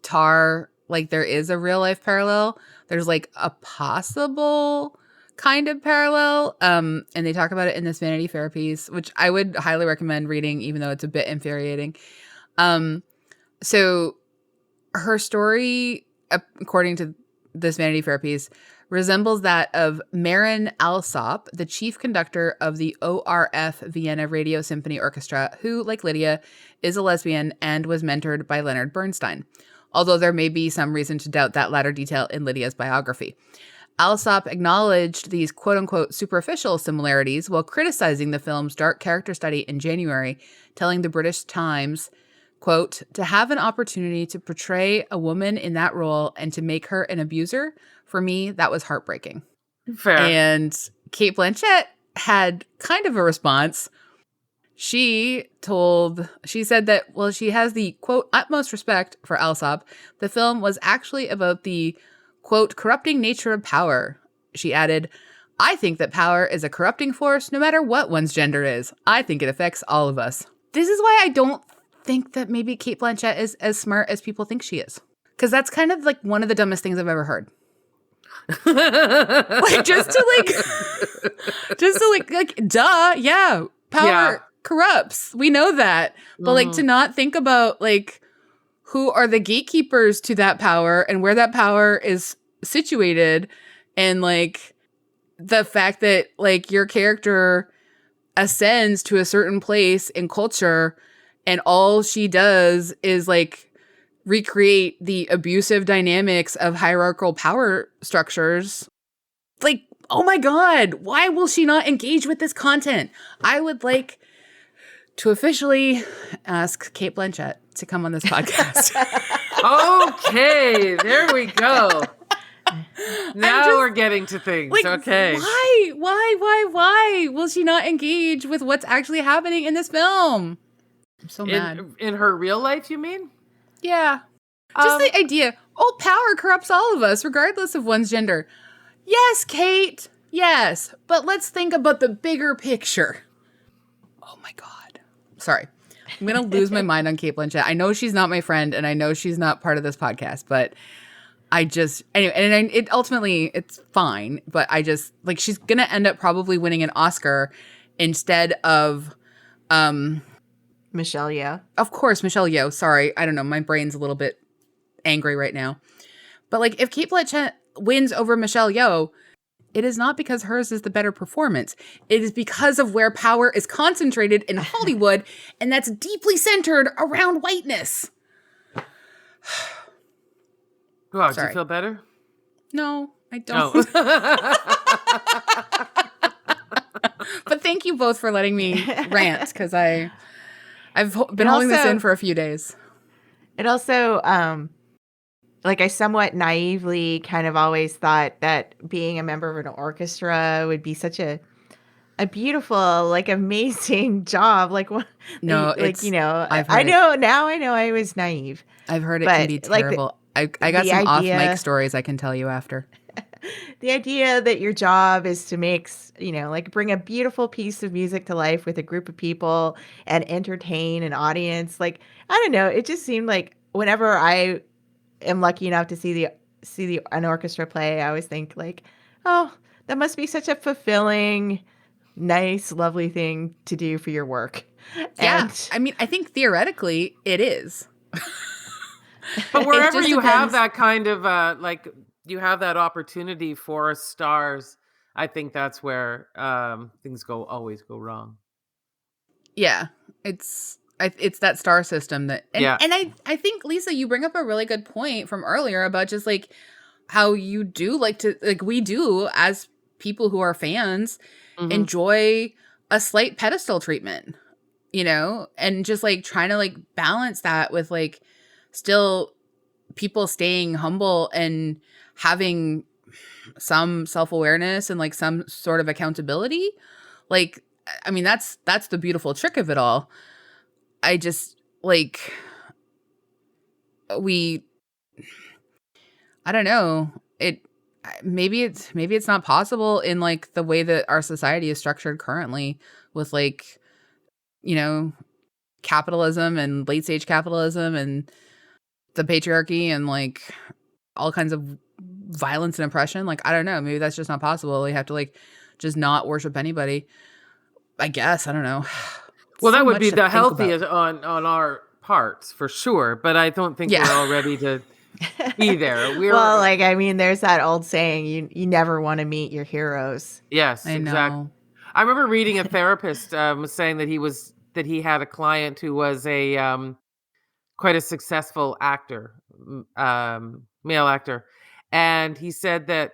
Tar, like, there is a real life parallel, there's like a possible kind of parallel. And they talk about it in this Vanity Fair piece, which I would highly recommend reading, even though it's a bit infuriating. So her story, according to this Vanity Fair piece, resembles that of Marin Alsop, the chief conductor of the ORF Vienna Radio Symphony Orchestra, who, like Lydia, is a lesbian and was mentored by Leonard Bernstein, although there may be some reason to doubt that latter detail in Lydia's biography. Alsop acknowledged these quote-unquote superficial similarities while criticizing the film's dark character study in January, telling the British Times, quote, "To have an opportunity to portray a woman in that role and to make her an abuser, for me, that was heartbreaking." Fair. And Cate Blanchett had kind of a response. She said that, well, she has the, quote, utmost respect for Alsop. The film was actually about the, quote, corrupting nature of power. She added, "I think that power is a corrupting force no matter what one's gender is. I think it affects all of us." This is why I don't think that maybe Cate Blanchett is as smart as people think she is. Because that's kind of like one of the dumbest things I've ever heard. Like, just to duh, yeah, power corrupts. We know that. But like, to not think about like who are the gatekeepers to that power and where that power is situated, and like the fact that like your character ascends to a certain place in culture and all she does is like recreate the abusive dynamics of hierarchical power structures. Like, oh my God, why will she not engage with this content? I would like to officially ask Cate Blanchett to come on this podcast. Okay, there we go. Now we're getting to things. Like, okay. Why will she not engage with what's actually happening in this film? I'm so mad. In her real life, you mean? Yeah. Just the idea, power corrupts all of us, regardless of one's gender. Yes, Kate. Yes. But let's think about the bigger picture. Oh my God. Sorry. I'm going to lose my mind on Cate Blanchett. I know she's not my friend, and I know she's not part of this podcast, but anyway, and it ultimately, it's fine, but I just, like, she's going to end up probably winning an Oscar instead of, Michelle Yeoh. of course, Michelle Yeoh. Sorry. I don't know. My brain's a little bit angry right now. But like, if Cate Blanchett wins over Michelle Yeoh, it is not because hers is the better performance. It is because of where power is concentrated in Hollywood, and that's deeply centered around whiteness. Wow, do you feel better? No, I don't. But thank you both for letting me rant, because I've been holding this in for a few days. It also, like, I somewhat naively kind of always thought that being a member of an orchestra would be such a beautiful, like, amazing job. Like, No, like, you know, I know I was naive. I've heard it But, can be like, terrible. I got some idea- off-mic stories I can tell you after. The idea that your job is to make, like, bring a beautiful piece of music to life with a group of people and entertain an audience. Like, I don't know. It just seemed like whenever I am lucky enough to see an orchestra play, I always think like, oh, that must be such a fulfilling, nice, lovely thing to do for your work. Yeah. And I mean, I think theoretically it is. But wherever just you have depends. that kind of you have that opportunity for stars, I think that's where things always go wrong. Yeah, it's that star system that, and Yeah. and I think, Lisa, you bring up a really good point from earlier about just like how you do like to, like we do as people who are fans, enjoy a slight pedestal treatment, and just like trying to like balance that with like still people staying humble and having some self-awareness and like some sort of accountability. Like, I mean, that's the beautiful trick of it all. I just like, I don't know. Maybe it's not possible in like the way that our society is structured currently with like, capitalism and late stage capitalism and the patriarchy and like all kinds of violence and oppression. Like, I don't know. Maybe that's just not possible. We have to like just not worship anybody. I guess. I don't know. Well, So that would much be to the think healthiest about. on our parts for sure. But I don't think Yeah. we're all ready to be there. Well, like, I mean, there's that old saying, you never want to meet your heroes. Yes, I exactly. know. I remember reading a therapist was saying that he had a client who was a quite a successful actor, male actor, and he said that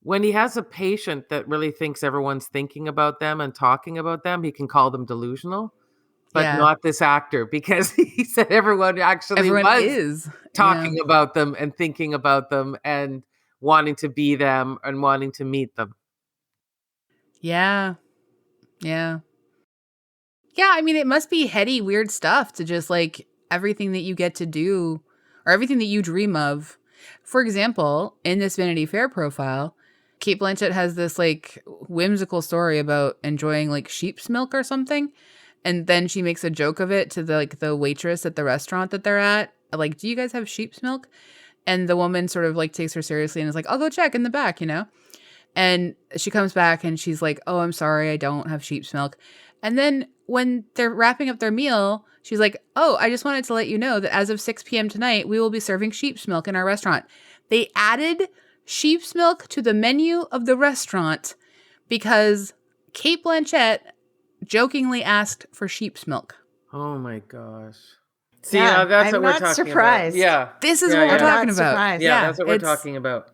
when he has a patient that really thinks everyone's thinking about them and talking about them, he can call them delusional, but Yeah. not this actor, because he said everyone actually Everyone was is talking about them and thinking about them and wanting to be them and wanting to meet them. Yeah. Yeah. Yeah. I mean, it must be heady, weird stuff to just like everything that you get to do or everything that you dream of. For example, in this Vanity Fair profile, Kate Blanchett has this like whimsical story about enjoying like sheep's milk or something. And then she makes a joke of it to the waitress at the restaurant that they're at. Like, do you guys have sheep's milk? And the woman sort of like takes her seriously and is like, I'll go check in the back, And she comes back and she's like, oh, I'm sorry, I don't have sheep's milk. And then when they're wrapping up their meal, she's like, oh, I just wanted to let you know that as of 6 p.m. tonight, we will be serving sheep's milk in our restaurant. They added sheep's milk to the menu of the restaurant because Kate Blanchett jokingly asked for sheep's milk. Oh my gosh. See, Yeah, that's I'm what we're not talking surprised. about. Yeah. This is Yeah, what we're yeah. talking Not about. surprised. Yeah, that's what we're it's- talking about.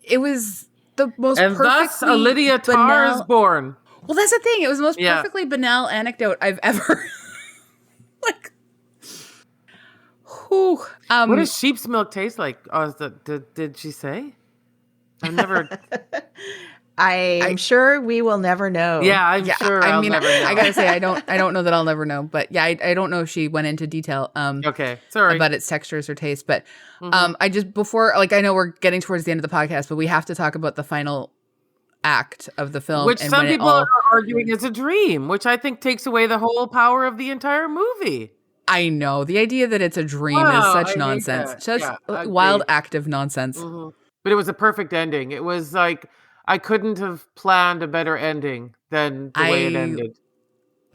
It was the most And thus, perfectly Lydia Tarr is banal. born. Well, that's the thing. It was the most Yeah. perfectly banal anecdote I've ever like. Whew. What does sheep's milk taste like? Oh, did she say? I've never. I'm sure we will never know. Yeah, I'm sure I'll never know. I gotta say, I don't know that I'll never know. But yeah, I don't know if she went into detail Okay, sorry. about its textures or taste. But I just before, like, I know we're getting towards the end of the podcast, but we have to talk about the final act of the film, Which and some when people are arguing is a dream, which I think takes away the whole power of the entire movie. I know the idea that it's a dream is Wow, such I hate nonsense, that. such Yeah, wild agreed. active nonsense. But it was a perfect ending. It was like I couldn't have planned a better ending than the way it ended.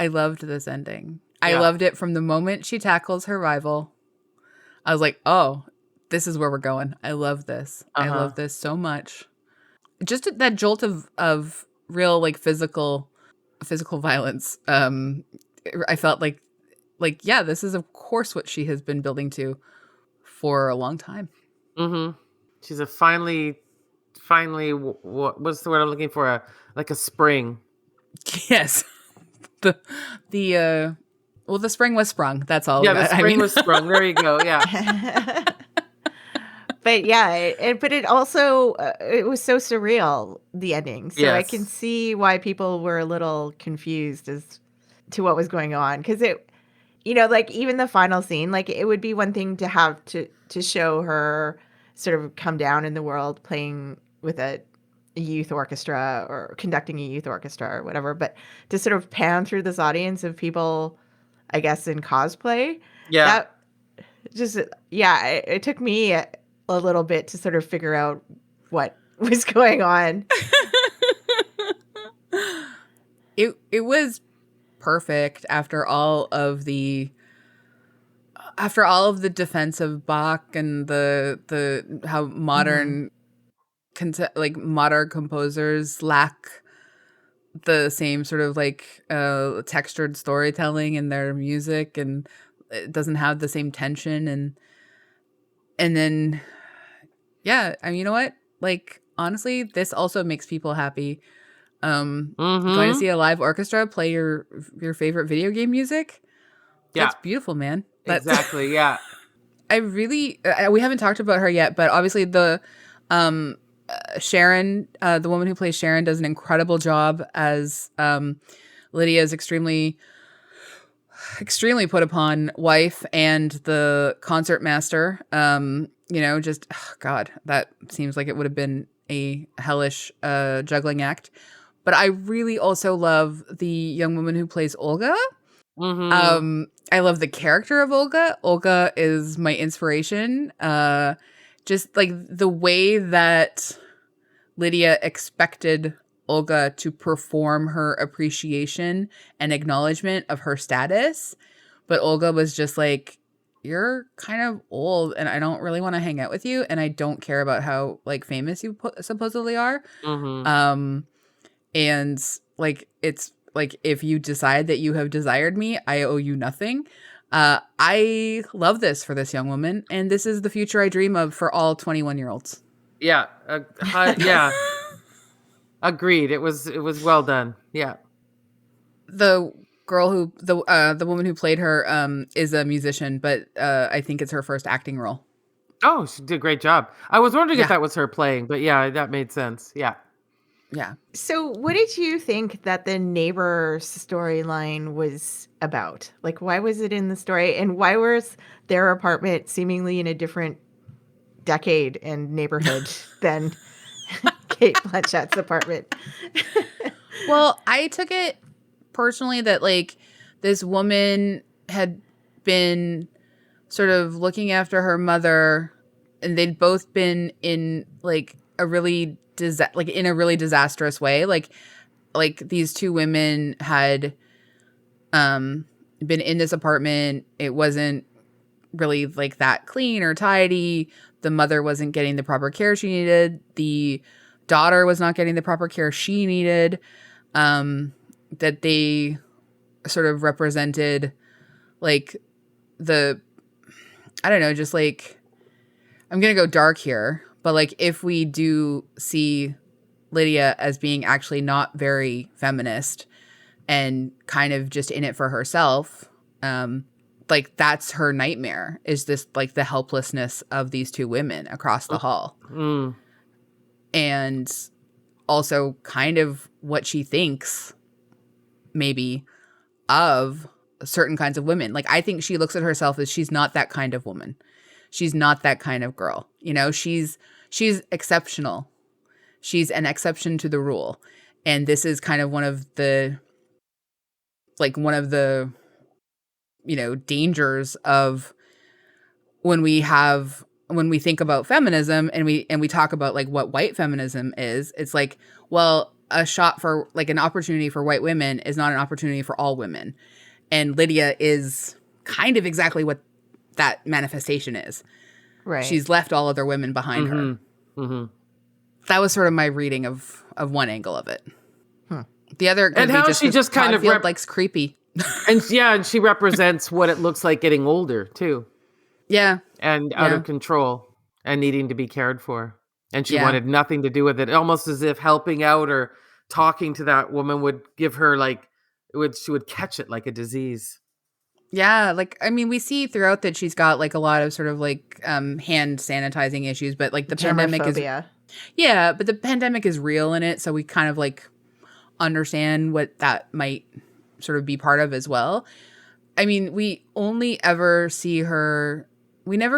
I loved this ending. I Yeah. loved it from the moment she tackles her rival. I was like, oh, this is where we're going. I love this. I love this so much. Just that jolt of real like physical violence. I felt like yeah, this is of course what she has been building to for a long time. She's a finally what's the word I'm looking for? Like a spring. Yes. The spring was sprung. That's all. Yeah, the spring was sprung. There you go. Yeah. But yeah, but it also it was so surreal, the ending. So I can see why people were a little confused as to what was going on, because it, like even the final scene, like it would be one thing to have to show her sort of come down in the world playing with a youth orchestra or conducting a youth orchestra or whatever, but to sort of pan through this audience of people, I guess, in cosplay. Yeah. It took me a little bit to sort of figure out what was going on. It was perfect after all of the defense of Bach and the how modern like modern composers lack the same sort of like textured storytelling in their music, and it doesn't have the same tension. And then yeah, I mean, you know what, like honestly, this also makes people happy. Going to see a live orchestra play your favorite video game music, that's beautiful, man. Exactly. Yeah. I really we haven't talked about her yet, but obviously the Sharon, the woman who plays Sharon, does an incredible job as Lydia's extremely put upon wife and the concertmaster. Just God, that seems like it would have been a hellish juggling act. But I really also love the young woman who plays Olga. I love the character of Olga. Olga is my inspiration. Just like the way that Lydia expected Olga to perform her appreciation and acknowledgement of her status. But Olga was just like, you're kind of old and I don't really want to hang out with you. And I don't care about how like famous you supposedly are. And like, it's like, if you decide that you have desired me, I owe you nothing. I love this for this young woman. And this is the future I dream of for all 21-year-olds. Yeah. Yeah. Agreed. It was well done. Yeah. The girl who, the woman who played her is a musician, but I think it's her first acting role. Oh, she did a great job. I was wondering if that was her playing, but yeah, that made sense. Yeah. Yeah. So what did you think that the neighbor storyline was about? Like, why was it in the story? And why was their apartment seemingly in a different decade and neighborhood than Kate Blanchett's apartment? Well, I took it personally that like this woman had been sort of looking after her mother, and they'd both been in like a really in a really disastrous way. Like these two women had been in this apartment. It wasn't really like that clean or tidy. The mother wasn't getting the proper care she needed. The daughter was not getting the proper care she needed. That they sort of represented like I don't know, just like, I'm going to go dark here, but like if we do see Lydia as being actually not very feminist and kind of just in it for herself, like that's her nightmare, is this like the helplessness of these two women across the hall. And also kind of what she thinks maybe of certain kinds of women. Like I think she looks at herself as she's not that kind of woman. She's not that kind of girl. You know, she's exceptional. She's an exception to the rule. And this is kind of one of the, you know, dangers of when we think about feminism and we talk about like what white feminism is. It's like, well, a shot for like an opportunity for white women is not an opportunity for all women. And Lydia is kind of exactly what that manifestation is. Right. She's left all other women behind her. That was sort of my reading of one angle of it. The other, and how she just kind of likes creepy. And she represents what it looks like getting older too. Yeah. And out of control and needing to be cared for. And she wanted nothing to do with it. Almost as if helping out or talking to that woman would give her like, she would catch it like a disease. Yeah, like I mean, we see throughout that she's got like a lot of sort of like hand sanitizing issues, but like the pandemic is but the pandemic is real in it, so we kind of like understand what that might sort of be part of as well. I mean, we never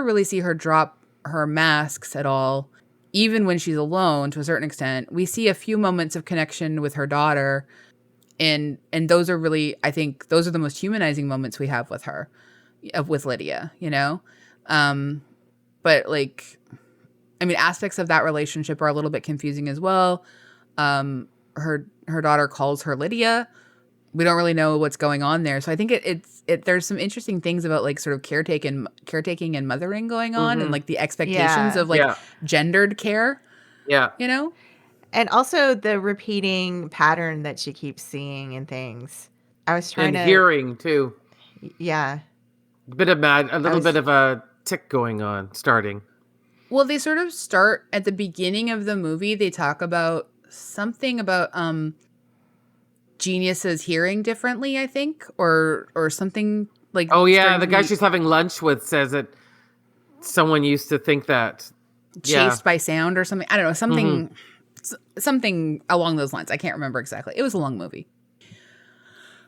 really see her drop her masks at all, even when she's alone to a certain extent. We see a few moments of connection with her daughter. And those are really, I think, those are the most humanizing moments we have with her, with Lydia, you know? But like, I mean, aspects of that relationship are a little bit confusing as well. Her daughter calls her Lydia. We don't really know what's going on there. So I think there's some interesting things about like sort of caretaking and mothering going on and like the expectations of like gendered care. Yeah. you know? And also the repeating pattern that she keeps seeing in things. I was trying And to hearing too. Yeah. A little bit of a tick going on starting. Well, they sort of start at the beginning of the movie. They talk about something about geniuses hearing differently, I think, or something like. Oh yeah, starting the to guy be she's having lunch with says that someone used to think that. chased by sound or something. I don't know, something along those lines. I can't remember exactly. It was a long movie.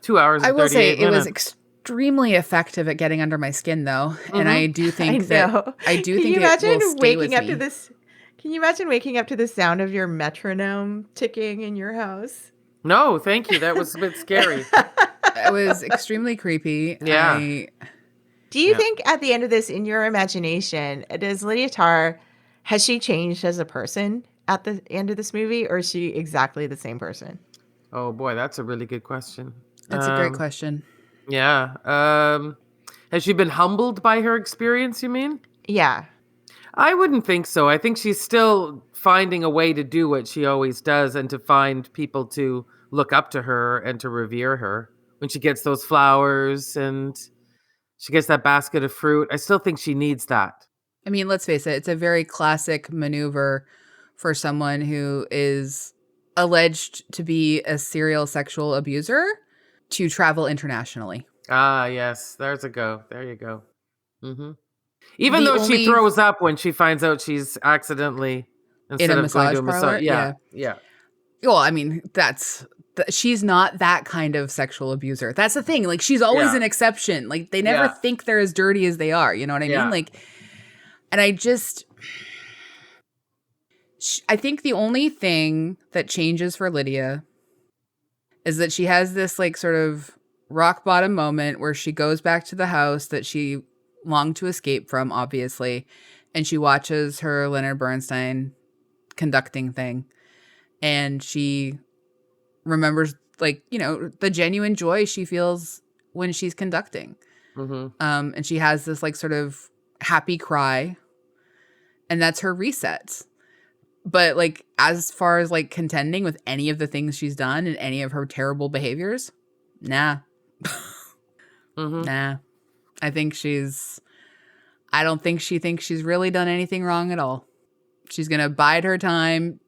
2 hours. I And will say 38 it was minutes. extremely effective at getting under my skin, though, and I do think know. I do Can think you it imagine will stay waking with up to me. this? Can you imagine waking up to the sound of your metronome ticking in your house? No, thank you. That was a bit scary. It was extremely creepy. Yeah. Do you think at the end of this, in your imagination, does Lydia Tarr, has she changed as a person at the end of this movie, or is she exactly the same person? Oh boy, that's a really good question. That's a great question. Yeah. Has she been humbled by her experience, you mean? Yeah. I wouldn't think so. I think she's still finding a way to do what she always does and to find people to look up to her and to revere her. When she gets those flowers and she gets that basket of fruit, I still think she needs that. I mean, let's face it, it's a very classic maneuver for someone who is alleged to be a serial sexual abuser to travel internationally. Ah, yes. There's a go. There you go. Mm-hmm. Even The though she only- throws up when she finds out she's accidentally In a massage parlor? Yeah. Well, I mean, she's not that kind of sexual abuser. That's the thing. Like, she's always Yeah. an exception. Like, they never Yeah. think they're as dirty as they are. You know what I Yeah. mean? Like, and I think the only thing that changes for Lydia is that she has this like sort of rock bottom moment where she goes back to the house that she longed to escape from, obviously, and she watches her Leonard Bernstein conducting thing, and she remembers, like, you know, the genuine joy she feels when she's conducting. Mm-hmm. And she has this like sort of happy cry, and that's her reset. But like, as far as like contending with any of the things she's done and any of her terrible behaviors, nah. Mm-hmm. Nah. I don't think she thinks she's really done anything wrong at all. She's going to bide her time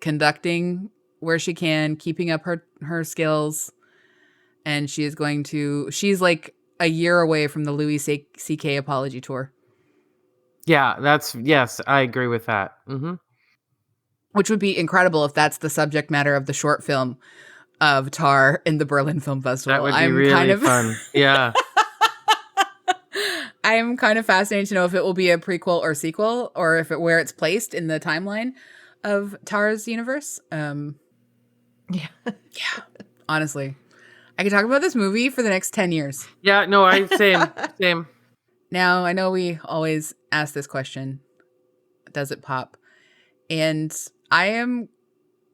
conducting where she can, keeping up her skills. And she's like a year away from the Louis C.K. apology tour. Yeah, yes, I agree with that. Mm-hmm. Which would be incredible if that's the subject matter of the short film of Tar in the Berlin Film Festival. That would be really fun. Yeah. I'm kind of fascinated to know if it will be a prequel or sequel, or where it's placed in the timeline of Tar's universe. Yeah. Honestly, I could talk about this movie for the next 10 years. Yeah, no, same. Now, I know we always ask this question, does it pop? And I am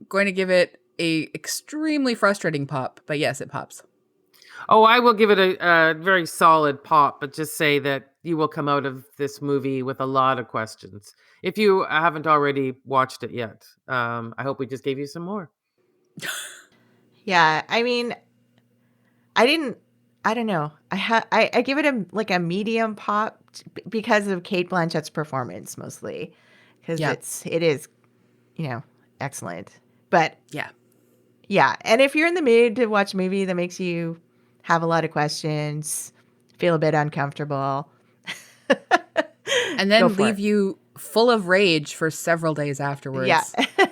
going to give it a extremely frustrating pop, but yes, it pops. Oh, I will give it a very solid pop, but just say that you will come out of this movie with a lot of questions. If you haven't already watched it yet, I hope we just gave you some more. Yeah, I mean, I don't know. I give it a medium pop because of Cate Blanchett's performance mostly, because it is, you know, excellent. But yeah. And if you're in the mood to watch a movie that makes you have a lot of questions, feel a bit uncomfortable, and then leave you full of rage for several days afterwards. Yeah.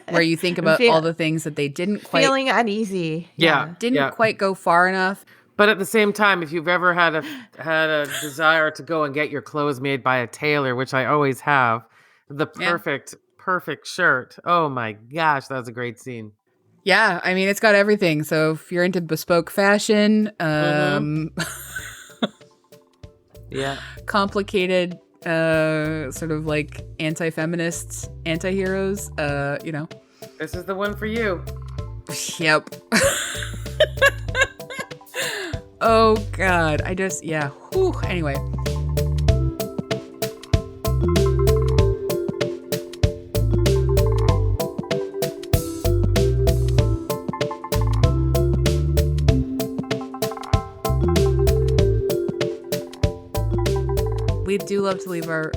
Where you think about all the things that they didn't quite feeling uneasy. Didn't quite go far enough. But at the same time, if you've ever had a desire to go and get your clothes made by a tailor, which I always have, the perfect shirt. Oh my gosh, that was a great scene. Yeah, I mean, it's got everything. So if you're into bespoke fashion, yeah, complicated, sort of like anti-feminists, anti-heroes, you know. This is the one for you. Yep. Oh God, Whew. Anyway. We do love to leave our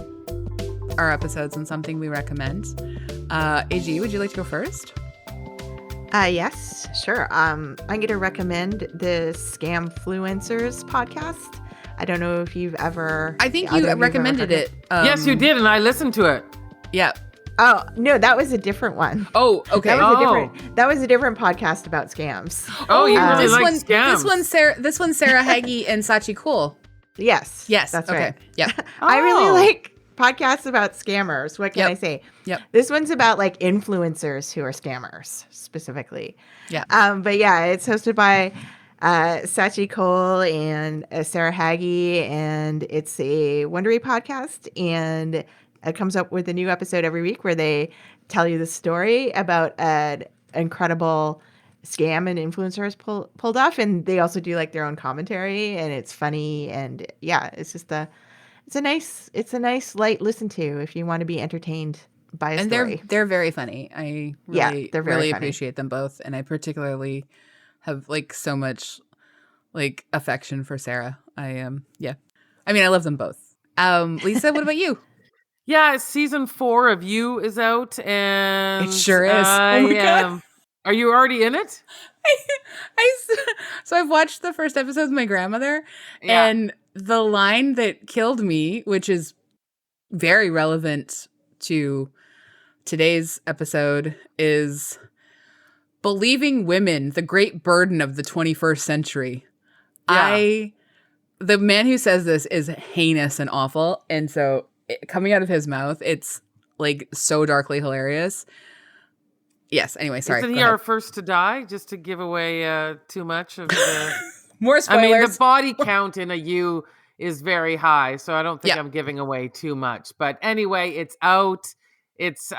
episodes on something we recommend. AG, would you like to go first? Yes, sure. I'm going to recommend the Scamfluencers podcast. I don't know if you've ever... I think you recommended it. Yes, you did, and I listened to it. Yeah. Oh, no, that was a different one. Oh, okay. That was a different podcast about scams. Oh, you really like scams. This one's Sarah Hagee and Sachi Cool. Yes. That's okay. Right. Yeah. I really like podcasts about scammers. What can I say? Yep. This one's about like influencers who are scammers specifically. Yeah. But yeah, it's hosted by Sachi Cole and Sarah Hagee, and it's a Wondery podcast, and it comes up with a new episode every week where they tell you the story about an incredible scam and influencers pulled off, and they also do like their own commentary, and it's funny, and yeah, it's just it's a nice light listen to if you want to be entertained by a story. And they're very funny. I really, they're very really funny. appreciate them both, and I particularly have like so much like affection for Sarah. I love them both. Lisa, what about you? Yeah, season 4 of You is out, and It sure is. Oh my God. Are you already in it? So I've watched the first episode with my grandmother, Yeah. and the line that killed me, which is very relevant to today's episode, is believing women, the great burden of the 21st century. Yeah. The man who says this is heinous and awful, and so coming out of his mouth, it's like so darkly hilarious. Yes. Anyway, sorry. Isn't he our first to die? Just to give away too much of the... More spoilers. I mean, the body count in a U is very high, so I don't think Yeah. I'm giving away too much. But anyway, it's out. It's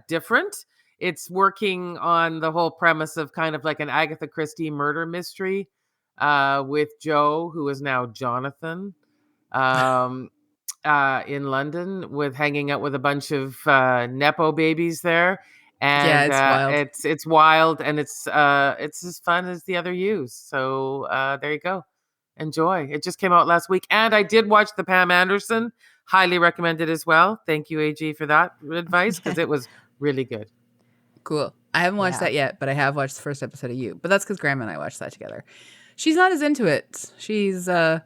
different. It's working on the whole premise of kind of like an Agatha Christie murder mystery with Joe, who is now Jonathan, in London, with hanging out with a bunch of Nepo babies there. And Yeah, it's wild. It's wild, and it's as fun as the other U's. So there you go. Enjoy. It just came out last week, and I did watch the Pam Anderson. Highly recommended as well. Thank you, AG, for that advice, because it was really good. Cool. I haven't watched that yet, but I have watched the first episode of You. But that's because Grandma and I watched that together. She's not as into it. She's it's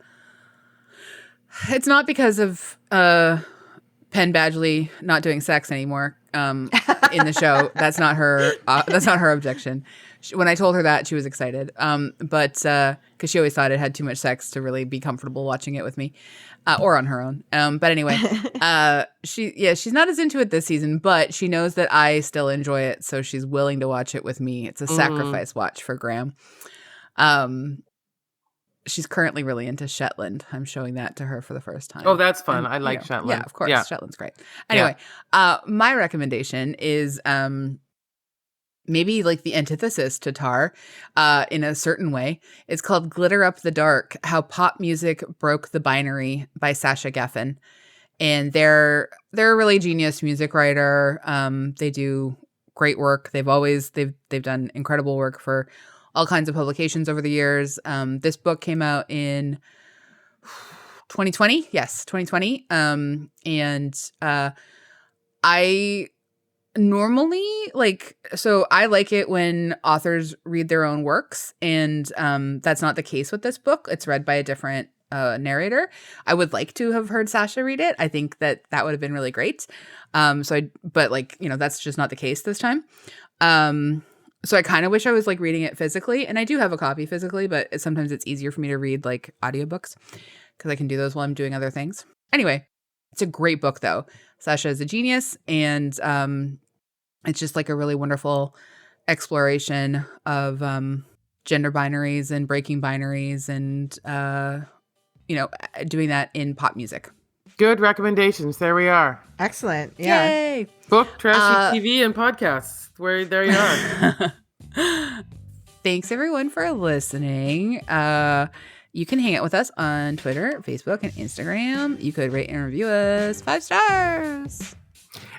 not because of Penn Badgley not doing sex anymore in the show. That's not her. That's not her objection. When I told her that, she was excited. But because she always thought it had too much sex to really be comfortable watching it with me, or on her own. But anyway, she's not as into it this season, but she knows that I still enjoy it, so she's willing to watch it with me. It's a sacrifice watch for Graham. She's currently really into Shetland. I'm showing that to her for the first time. Oh, that's fun. And, I like Shetland. Yeah, of course. Yeah. Shetland's great. Anyway, my recommendation is maybe like the antithesis to Tar in a certain way. It's called Glitter Up the Dark, How Pop Music Broke the Binary by Sasha Greffen. And they're a really genius music writer. They do great work. They've done incredible work for all kinds of publications over the years. This book came out in 2020. Yes, 2020. And I normally I like it when authors read their own works, and that's not the case with this book. It's read by a different narrator. I would like to have heard Sasha read it. I think that would have been really great. That's just not the case this time. So I kind of wish I was like reading it physically, and I do have a copy physically, but sometimes it's easier for me to read like audiobooks because I can do those while I'm doing other things. Anyway, it's a great book though. Sasha is a genius, and it's just like a really wonderful exploration of gender binaries and breaking binaries, and doing that in pop music. Good recommendations. There we are. Excellent. Yeah. Yay! Book, trashy TV, and podcasts. There you are. Thanks everyone for listening. You can hang out with us on Twitter, Facebook, and Instagram. You could rate and review us 5 stars.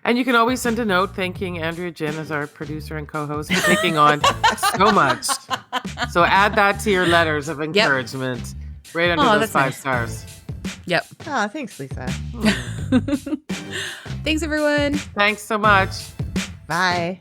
And you can always send a note thanking Andrea Gin as our producer and co-host for taking on so much. So add that to your letters of encouragement. Right under those 5 stars. Yep. Oh, thanks, Lisa. Thanks, everyone. Thanks so much. Bye.